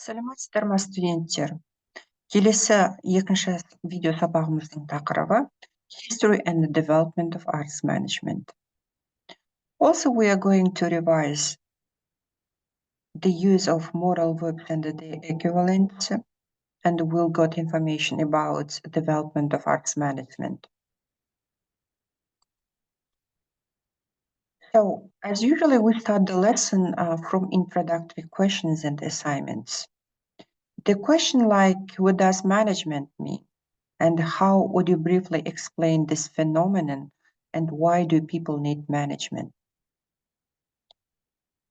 Сәлеметсіздер ме, студенттер? Келесі екінші видео сабағымыздың тақырыбы History and the Development of Arts Management. Also, we are going to revise the use of modal verbs and their equivalents, and we'll get information about development of arts management. So, as usually, we start the lesson from introductory questions and assignments. The question like, what does management mean? And how would you briefly explain this phenomenon, and why do people need management?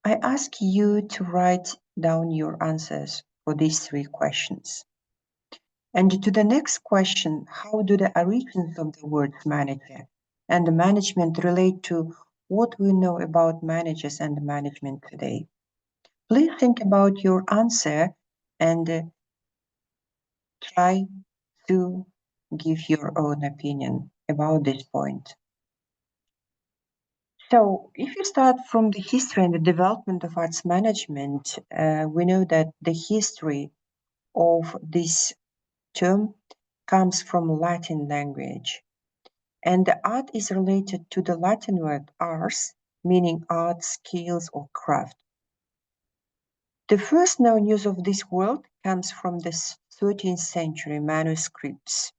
I ask you to write down your answers for these three questions. And to the next question, how do the origins of the words manager and management relate to what we know about managers and management today? Please think about your answer and try to give your own opinion about this point. So if you start from the history and the development of arts management, we know that the history of this term comes from Latin language. And the art is related to the Latin word ars, meaning art, skills, or craft. The first known use of this word comes from the 13th century manuscripts.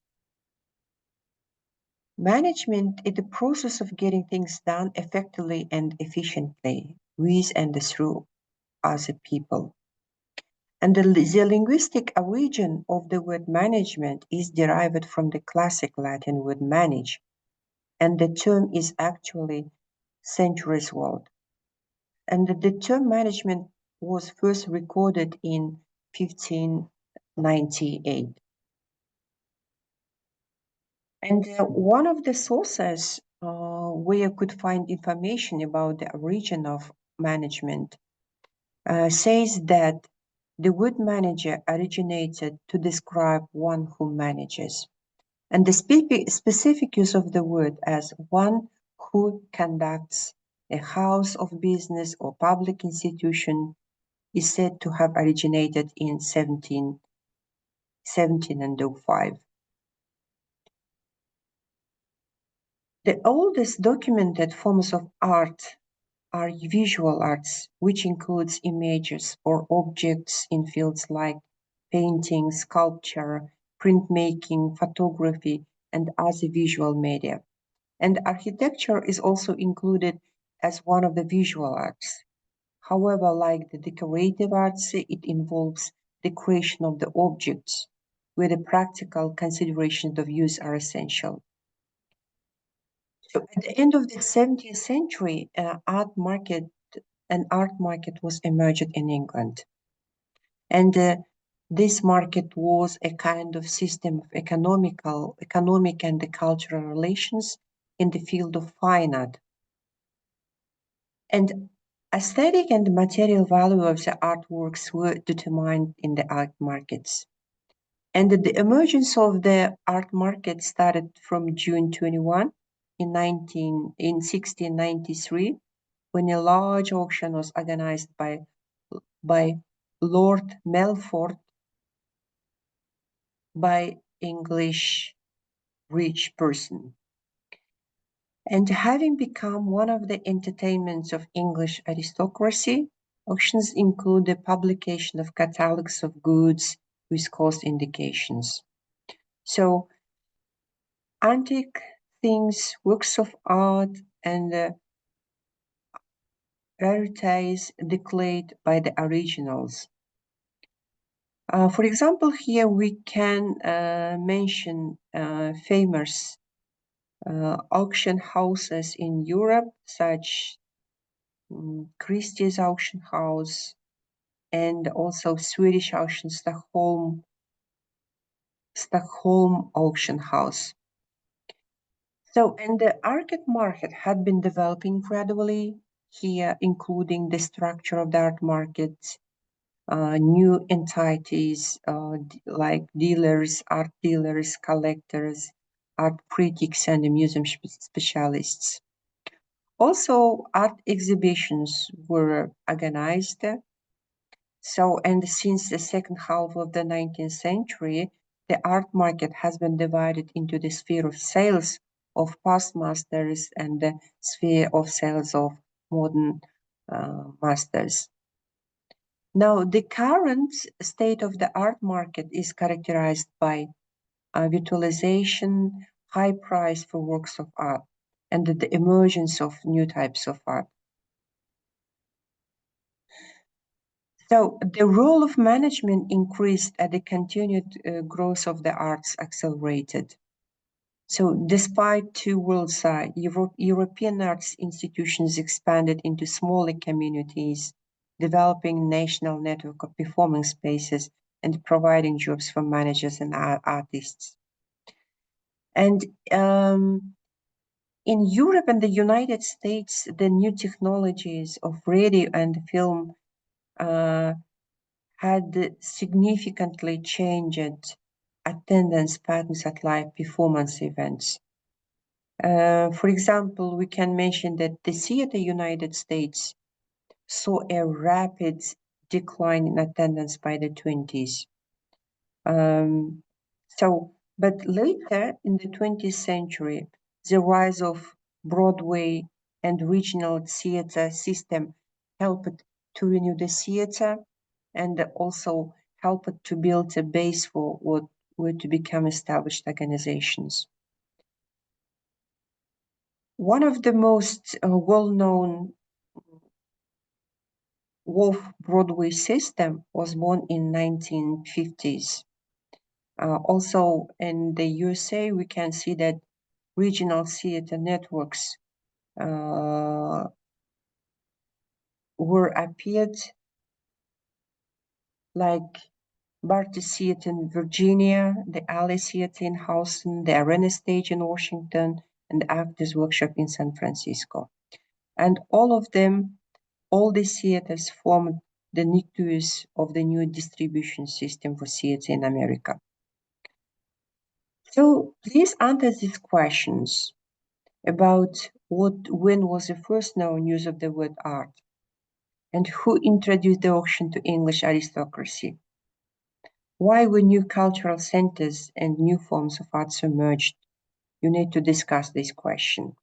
Management is the process of getting things done effectively and efficiently with and through other people. And the linguistic origin of the word management is derived from the classic Latin word manage, and the term is actually centuries old. And the term management was first recorded in 1598. And one of the sources where you could find information about the origin of management says that the word manager originated to describe one who manages. And the specific use of the word as one who conducts a house of business or public institution is said to have originated in 1705. The oldest documented forms of art are visual arts, which includes images or objects in fields like painting, sculpture, printmaking, photography, and other visual media. And architecture is also included as one of the visual arts. However, like the decorative arts, it involves the creation of the objects, where the practical considerations of use are essential. So at the end of the 17th century, an art market was emerged in England. And this market was a kind of system of economic and cultural relations in the field of fine art. And aesthetic and material value of the artworks were determined in the art markets. And the emergence of the art market started from June 21 in 1693, when a large auction was organized by Lord Melfort, by English rich person. And having become one of the entertainments of English aristocracy, auctions include the publication of catalogs of goods with cost indications. So antique things, works of art, and rarities declared by the originals. For example, here we can mention famous auction houses in Europe, such Christie's auction house, and also Swedish auction Stockholm auction house. So, and the art market had been developing gradually here, including the structure of the art market, new entities like dealers, art dealers, collectors, art critics, and museum specialists. Also, art exhibitions were organized, So, and since the second half of the 19th century, the art market has been divided into the sphere of sales of past masters and the sphere of sales of modern masters. Now, the current state of the art market is characterized by virtualization, high price for works of art, and the emergence of new types of art. So the role of management increased as the continued growth of the arts accelerated. So despite two worlds, European arts institutions expanded into smaller communities, developing national network of performing spaces and providing jobs for managers and artists. And in Europe and the United States, the new technologies of radio and film had significantly changed attendance patterns at live performance events. For example, we can mention that the theater United States saw a rapid decline in attendance by the 20s. But later in the 20th century, the rise of Broadway and regional theater system helped to renew the theater and also helped to build a base for what were to become established organizations. One of the most well-known off-Broadway system was born in 1950s. Also in the USA, we can see that regional theater networks were appeared like Barty Theater in Virginia, the Alley Theater in Houston, the Arena Stage in Washington, and the Actors Workshop in San Francisco. And all of them, all these theaters formed the nucleus of the new distribution system for theater in America. So please answer these questions about when was the first known use of the word art, and who introduced the auction to English aristocracy? Why were new cultural centers and new forms of arts emerged? You need to discuss this question.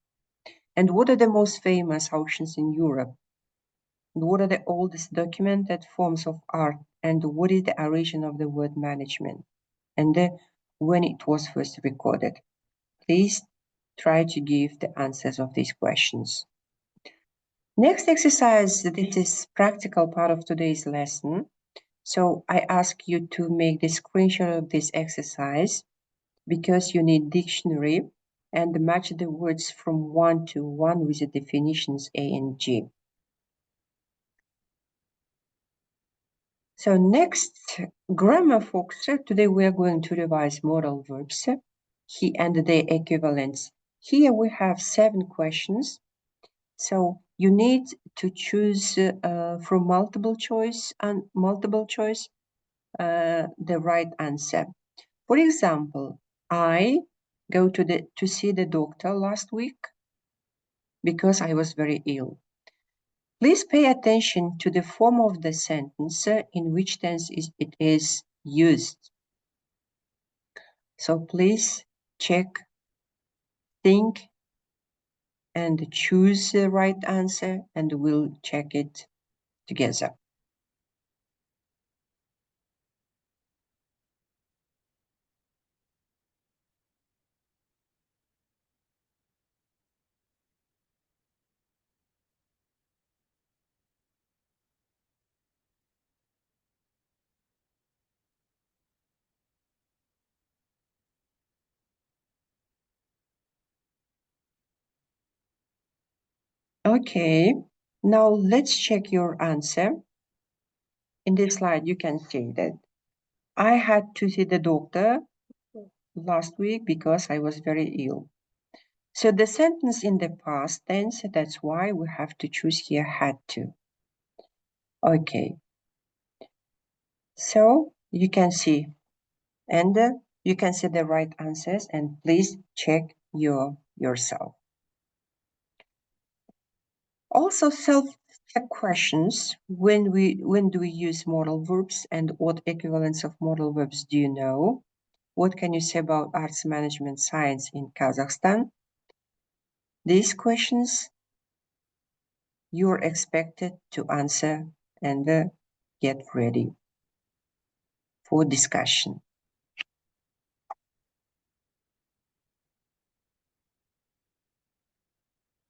And what are the most famous auctions in Europe? And what are the oldest documented forms of art? And what is the origin of the word management? And when it was first recorded? Please try to give the answers of these questions. Next exercise, this is practical part of today's lesson. So I ask you to make the screenshot of this exercise because you need dictionary and match the words from 1 to 1 with the definitions A and G. So next, grammar folks. Today we are going to revise modal verbs, he and their equivalents. Here we have 7 questions. So you need to choose from multiple choice the right answer. For example, I go to see the doctor last week because I was very ill. Please pay attention to the form of the sentence in which tense it is used. So please check, think, and choose the right answer, and we'll check it together. Okay, now let's check your answer. In this slide, you can see that I had to see the doctor last week because I was very ill. So the sentence in the past tense, that's why we have to choose here had to. Okay. So you can see, and you can see the right answers, and please check yourself. Also, questions. When do we use modal verbs, and what equivalents of modal verbs do you know? What can you say about arts management science in Kazakhstan? These questions you're expected to answer and get ready for discussion.